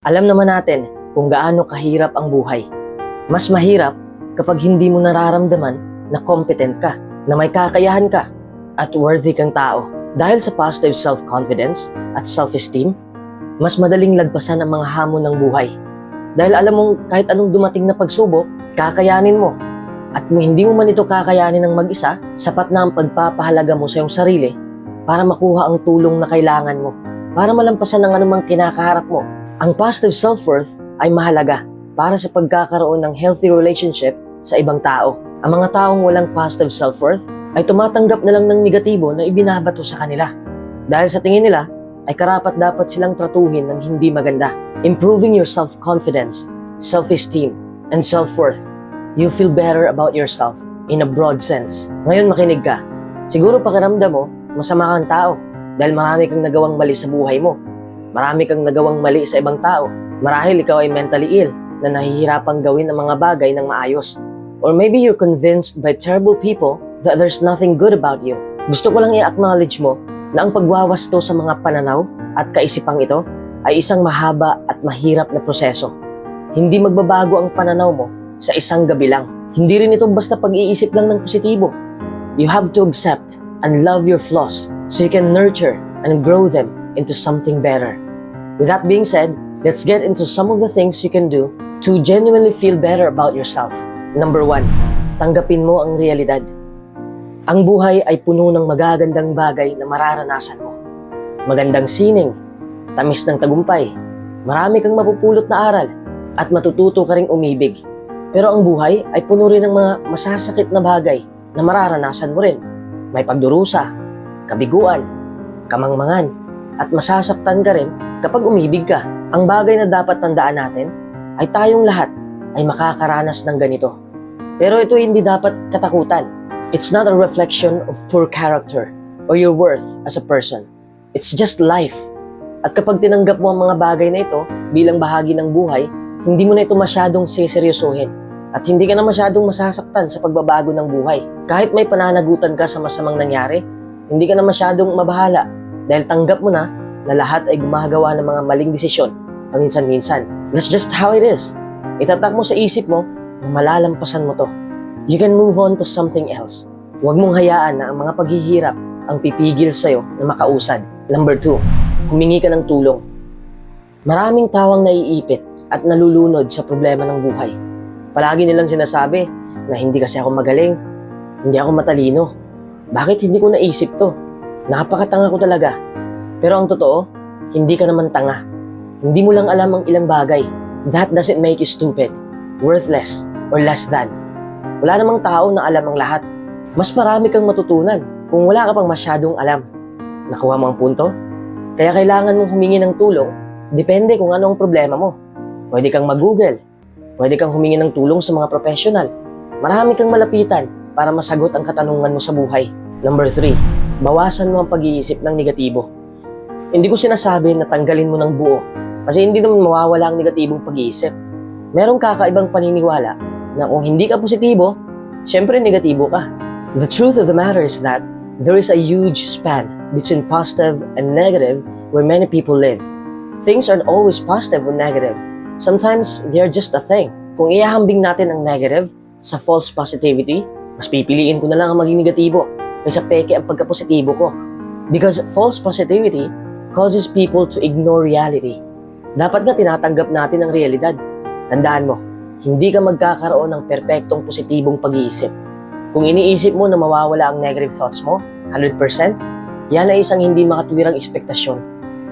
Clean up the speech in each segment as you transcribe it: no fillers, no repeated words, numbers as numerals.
Alam naman natin kung gaano kahirap ang buhay. Mas mahirap kapag hindi mo nararamdaman na competent ka, na may kakayahan ka, at worthy kang tao. Dahil sa positive self-confidence at self-esteem, mas madaling lagpasan ang mga hamon ng buhay. Dahil alam mong kahit anong dumating na pagsubok, kakayanin mo. At kung hindi mo man ito kakayanin ng mag-isa, sapat na ang pagpapahalaga mo sa iyong sarili para makuha ang tulong na kailangan mo, para malampasan ang anumang kinakaharap mo. Ang positive self-worth ay mahalaga para sa pagkakaroon ng healthy relationship sa ibang tao. Ang mga taong walang positive self-worth ay tumatanggap na lang ng negatibo na ibinabato sa kanila. Dahil sa tingin nila, ay karapat-dapat silang tratuhin ng hindi maganda. Improving your self-confidence, self-esteem, and self-worth, you feel better about yourself in a broad sense. Ngayon makinig ka. Siguro pakiramdam mo, masama kang tao dahil marami kang nagawang mali sa buhay mo. Marami kang nagawang mali sa ibang tao. Marahil ikaw ay mentally ill na nahihirapang gawin ang mga bagay ng maayos. Or maybe you're convinced by terrible people that there's nothing good about you. Gusto ko lang i-acknowledge mo na ang pagwawasto sa mga pananaw at kaisipang ito ay isang mahaba at mahirap na proseso. Hindi magbabago ang pananaw mo sa isang gabi lang. Hindi rin ito basta pag-iisip lang ng positibo. You have to accept and love your flaws so you can nurture and grow them into something better. With that being said, let's get into some of the things you can do to genuinely feel better about yourself. Number 1, tanggapin mo ang realidad. Ang buhay ay puno ng magagandang bagay na mararanasan mo. Magandang sining, tamis ng tagumpay, marami kang mapupulot na aral, at matututo ka ring umibig. Pero ang buhay ay puno rin ng mga masasakit na bagay na mararanasan mo rin. May pagdurusa, kabiguan, kamangmangan, at masasaktan ka rin kapag umibig ka. Ang bagay na dapat tandaan natin ay tayong lahat ay makakaranas ng ganito. Pero ito hindi dapat katakutan. It's not a reflection of poor character or your worth as a person. It's just life. At kapag tinanggap mo ang mga bagay na ito bilang bahagi ng buhay, hindi mo na ito masyadong seseryosohin. At hindi ka na masyadong masasaktan sa pagbabago ng buhay. Kahit may pananagutan ka sa masamang nangyari, hindi ka na masyadong mabahala dahil tanggap mo na lahat ay gumagawa ng mga maling desisyon paminsan-minsan. That's just how it is. Itatak mo sa isip mo na malalampasan mo to. You can move on to something else. Huwag mong hayaan na ang mga paghihirap ang pipigil sa'yo na makausad. Number 2, humingi ka ng tulong. Maraming tawang naiipit at nalulunod sa problema ng buhay. Palagi nilang sinasabi na hindi kasi ako magaling, hindi ako matalino. Bakit hindi ko naisip to? Napakatanga ko talaga. Pero ang totoo, hindi ka naman tanga. Hindi mo lang alam ang ilang bagay. That doesn't make you stupid, worthless, or less than. Wala namang tao na alam ang lahat. Mas marami kang matutunan kung wala ka pang masyadong alam. Nakuha mo ang punto? Kaya kailangan mong humingi ng tulong, depende kung ano ang problema mo. Pwede kang mag-Google, pwede kang humingi ng tulong sa mga professional. Marami kang malapitan para masagot ang katanungan mo sa buhay. Number 3, bawasan mo ang pag-iisip ng negatibo. Hindi ko sinasabi na tanggalin mo ng buo kasi hindi naman mawawala ang negatibong pag-iisip. Merong kakaibang paniniwala na kung hindi ka positibo, syempre negatibo ka. The truth of the matter is that there is a huge span between positive and negative where many people live. Things aren't always positive or negative. Sometimes they are just a thing. Kung ihahambing natin ang negative sa false positivity, mas pipiliin ko na lang ang maging negatibo kaysa peke ang pagka-positibo ko. Because false positivity causes people to ignore reality. Dapat nga tinatanggap natin ang realidad. Tandaan mo, hindi ka magkakaroon ng perpektong positibong pag-iisip. Kung iniisip mo na mawawala ang negative thoughts mo, 100%, yan ay isang hindi makatwirang ekspektasyon.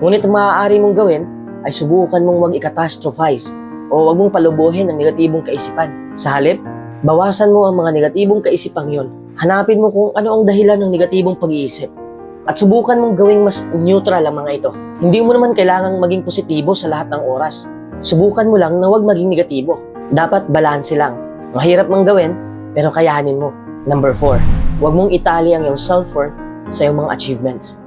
Ngunit ang maaari mong gawin ay subukan mong mag-i-catastrophize o wag mong palubuhin ang negatibong kaisipan. Sa halip, bawasan mo ang mga negatibong kaisipang yon. Hanapin mo kung ano ang dahilan ng negatibong pag-iisip. At subukan mong gawing mas neutral ang mga ito. Hindi mo naman kailangang maging positibo sa lahat ng oras. Subukan mo lang na huwag maging negatibo. Dapat balanse lang. Mahirap mang gawin, pero kayanin mo. Number 4, huwag mong itali ang iyong self-worth sa iyong mga achievements.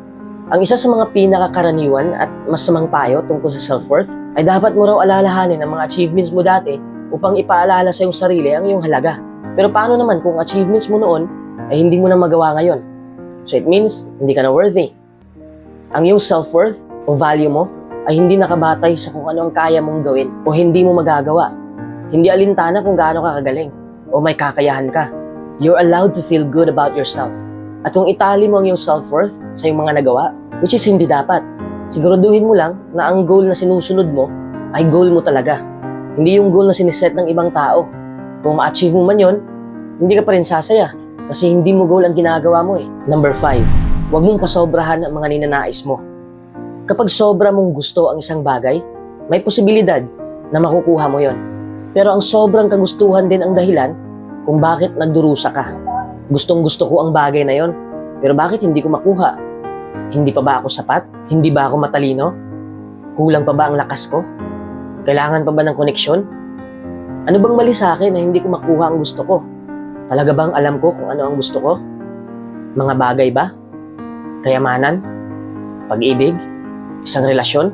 Ang isa sa mga pinakakaraniwan at masamang payo tungkol sa self-worth ay dapat mo raw alalahanin ang mga achievements mo dati upang ipaalala sa iyong sarili ang iyong halaga. Pero paano naman kung achievements mo noon ay hindi mo na magawa ngayon? So it means, hindi ka na worthy. Ang iyong self-worth o value mo ay hindi nakabatay sa kung ano ang kaya mong gawin o hindi mo magagawa. Hindi alintana kung gaano ka kagaling o may kakayahan ka. You're allowed to feel good about yourself. At kung itali mo ang iyong self-worth sa iyong mga nagawa, which is hindi dapat, siguraduhin mo lang na ang goal na sinusunod mo ay goal mo talaga. Hindi yung goal na siniset ng ibang tao. Kung ma-achieve mo man yun, hindi ka pa rin sasaya kasi hindi mo goal ang ginagawa mo eh. Number 5, huwag mong pasobrahan ang mga ninanais mo. Kapag sobra mong gusto ang isang bagay, may posibilidad na makukuha mo yon. Pero ang sobrang kagustuhan din ang dahilan kung bakit nagdurusa ka. Gustong gusto ko ang bagay na yon, pero bakit hindi ko makuha? Hindi pa ba ako sapat? Hindi ba ako matalino? Kulang pa ba ang lakas ko? Kailangan pa ba ng koneksyon? Ano bang mali sa akin na hindi ko makuha ang gusto ko? Talaga bang alam ko kung ano ang gusto ko? Mga bagay ba? Kayamanan? Pag-ibig? Isang relasyon?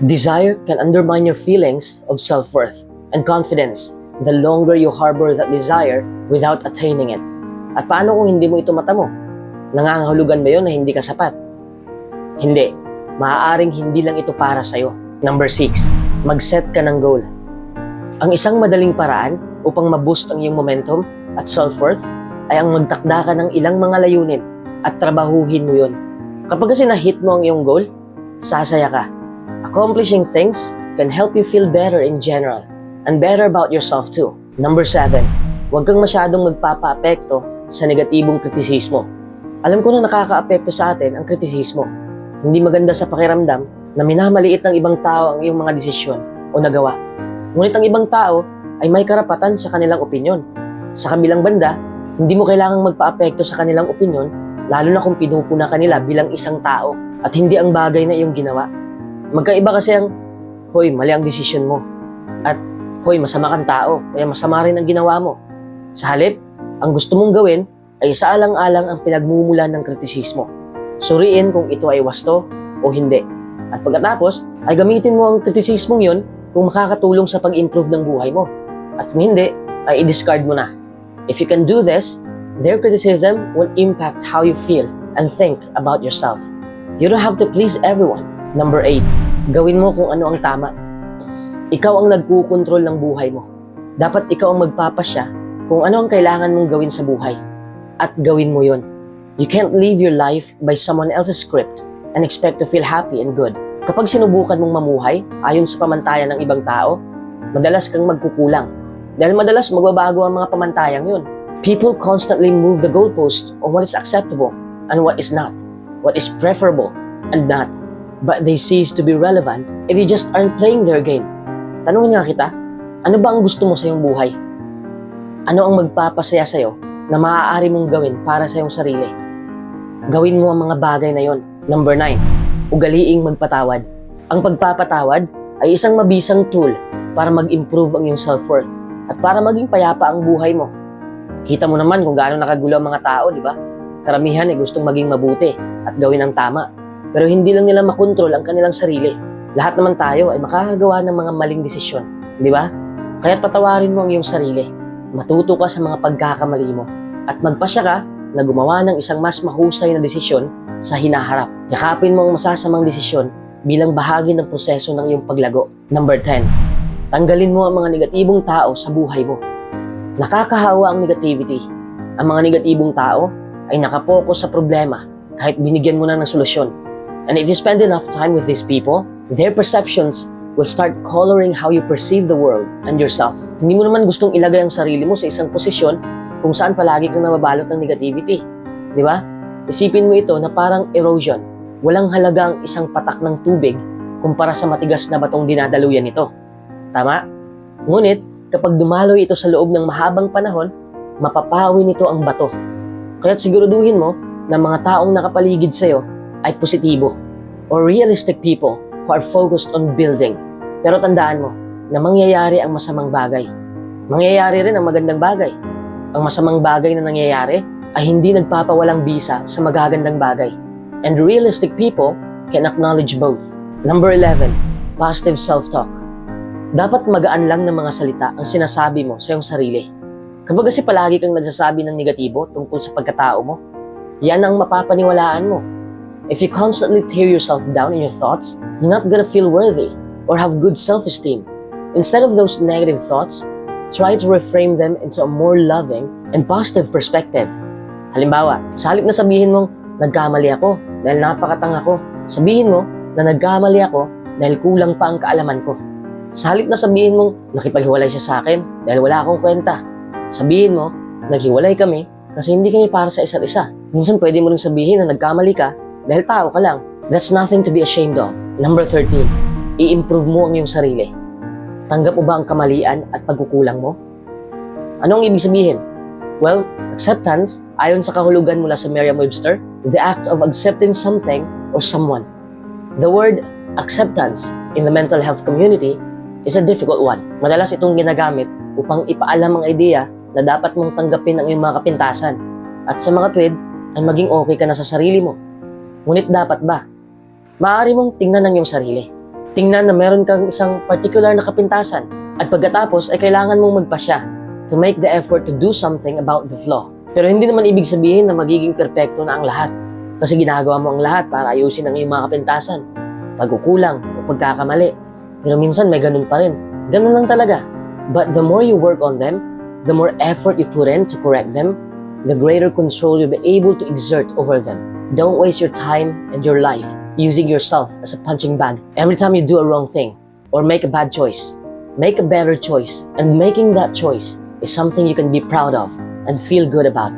Desire can undermine your feelings of self-worth and confidence the longer you harbor that desire without attaining it. At paano kung hindi mo ito matamo? Nangangahulugan ba yun na hindi ka sapat? Hindi. Maaaring hindi lang ito para sa'yo. Number 6, mag-set ka ng goal. Ang isang madaling paraan upang ma-boost ang iyong momentum at self-worth ay ang magtakda ka ng ilang mga layunin at trabahuhin mo yun. Kapag kasi na-hit mo ang iyong goal, sasaya ka. Accomplishing things can help you feel better in general and better about yourself too. Number 7, huwag kang masyadong magpapa-apekto sa negatibong kritisismo. Alam ko na nakaka-apekto sa atin ang kritisismo. Hindi maganda sa pakiramdam na minamaliit ng ibang tao ang iyong mga desisyon o nagawa. Ngunit ang ibang tao ay may karapatan sa kanilang opinyon. Sa kabilang banda, hindi mo kailangang magpa-apekto sa kanilang opinyon lalo na kung pinupuna ka nila bilang isang tao at hindi ang bagay na iyong ginawa. Magkaiba kasi ang, hoy, mali ang desisyon mo at hoy, masama kang tao kaya masama rin ang ginawa mo. Sa halip, ang gusto mong gawin ay isaalang-alang ang pinagmumulan ng kritisismo. Suriin kung ito ay wasto o hindi. At pagkatapos, ay gamitin mo ang kritisismong yun kung makakatulong sa pag-improve ng buhay mo. At kung hindi, ay i-discard mo na. If you can do this, their criticism will impact how you feel and think about yourself. You don't have to please everyone. Number 8, gawin mo kung ano ang tama. Ikaw ang nagkukontrol ng buhay mo. Dapat ikaw ang magpapasya kung ano ang kailangan mong gawin sa buhay. At gawin mo yun. You can't live your life by someone else's script and expect to feel happy and good. Kapag sinubukan mong mamuhay ayon sa pamantayan ng ibang tao, madalas kang magkukulang. Dahil madalas magbabago ang mga pamantayang yun. People constantly move the goalpost on what is acceptable and what is not, what is preferable and not. But they cease to be relevant if you just aren't playing their game. Tanungin nga kita, ano ba ang gusto mo sa iyong buhay? Ano ang magpapasaya sa iyo na maaari mong gawin para sa iyong sarili? Gawin mo ang mga bagay na yon. Number 9, ugaliing magpatawad. Ang pagpapatawad ay isang mabisang tool para mag-improve ang iyong self-worth at para maging payapa ang buhay mo. Kita mo naman kung gaano nakagulo ang mga tao, di ba? Karamihan ay gustong maging mabuti at gawin ang tama. Pero hindi lang nila makontrol ang kanilang sarili. Lahat naman tayo ay makakagawa ng mga maling desisyon, di ba? Kaya't patawarin mo ang iyong sarili. Matuto ka sa mga pagkakamali mo at magpasya ka na gumawa ng isang mas mahusay na desisyon sa hinaharap. Yakapin mo ang masasamang desisyon bilang bahagi ng proseso ng iyong paglago. Number 10, tanggalin mo ang mga negatibong tao sa buhay mo. Nakakahawa ang negativity. Ang mga negatibong tao ay nakapokus sa problema kahit binigyan mo na ng solusyon. And if you spend enough time with these people, their perceptions will start coloring how you perceive the world and yourself. Hindi mo naman gustong ilagay ang sarili mo sa isang posisyon kung saan palagi kang nababalot ng negativity. Di ba? Isipin mo ito na parang erosion. Walang halaga ang isang patak ng tubig kumpara sa matigas na batong dinadaluyan nito. Tama? Ngunit, kapag dumaloy ito sa loob ng mahabang panahon, mapapawi nito ang bato. Kaya't siguraduhin mo na mga taong nakapaligid sa'yo ay positibo or realistic people who are focused on building. Pero tandaan mo na mangyayari ang masamang bagay. Mangyayari rin ang magandang bagay. Ang masamang bagay na nangyayari ay hindi nagpapawalang bisa sa magagandang bagay. And realistic people can acknowledge both. Number 11, positive self-talk. Dapat magaan lang ng mga salita ang sinasabi mo sa iyong sarili. Kapag kasi palagi kang nagsasabi ng negatibo tungkol sa pagkatao mo, yan ang mapapaniwalaan mo. If you constantly tear yourself down in your thoughts, you're not gonna feel worthy or have good self-esteem. Instead of those negative thoughts, try to reframe them into a more loving and positive perspective. Halimbawa, sa halip na sabihin mong, nagkamali ako dahil napakatanga ko, sabihin mo na nagkamali ako dahil kulang pa ang kaalaman ko. Sa halip na sabihin mong, nakipaghiwalay siya sa akin dahil wala akong kwenta, sabihin mo, naghiwalay kami kasi hindi kami para sa isa't isa. Minsan pwede mo rin sabihin na nagkamali ka dahil tao ka lang. That's nothing to be ashamed of. Number 13, i-improve mo ang iyong sarili. Tanggap mo ba ang kamalian at pagkukulang mo? Anong ibig sabihin? Well, acceptance, ayon sa kahulugan mula sa Merriam-Webster, the act of accepting something or someone. The word acceptance in the mental health community is a difficult one. Madalas itong ginagamit upang ipaalam ang ideya na dapat mong tanggapin ang iyong mga kapintasan at sa mga tuwid ay maging okay ka na sa sarili mo. Ngunit dapat ba? Maaari mong tingnan ang iyong sarili. Tingnan na meron kang isang particular na kapintasan at pagkatapos ay kailangan mong magpasya to make the effort to do something about the flaw. Pero hindi naman ibig sabihin na magiging perpekto na ang lahat kasi ginagawa mo ang lahat para ayusin ang iyong mga kapintasan, pagkukulang o pagkakamali. Pero minsan may ganun pa rin. Ganun lang talaga. But the more you work on them, the more effort you put in to correct them, the greater control you'll be able to exert over them. Don't waste your time and your life using yourself as a punching bag. Every time you do a wrong thing or make a bad choice, make a better choice. And making that choice is something you can be proud of and feel good about.